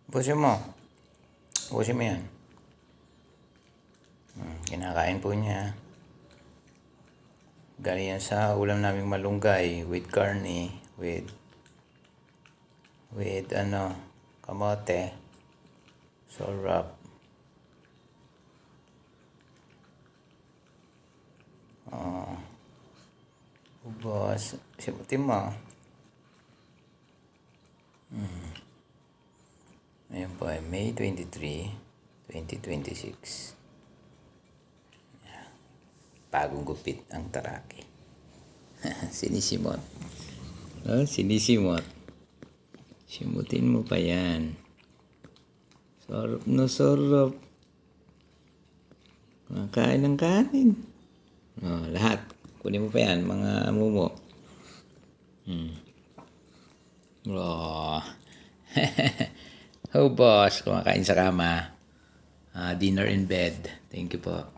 Pusin mo. Pusin mo yan. Kinakain po niya. Galing yan sa ulam naming malunggay with karne, with kamote, sarap. Ubos. Simutin mo. Ayan po ay May 23, 2026. Bagong gupit ang Taraki. Sinisimot. Sinisimot. Simutin mo pa yan. Sarap na sarap. Makain ng kanin. Lahat. Kunin mo pa yan, mga mumo. Oh, boss. Kumakain sa kama. Dinner in bed. Thank you po.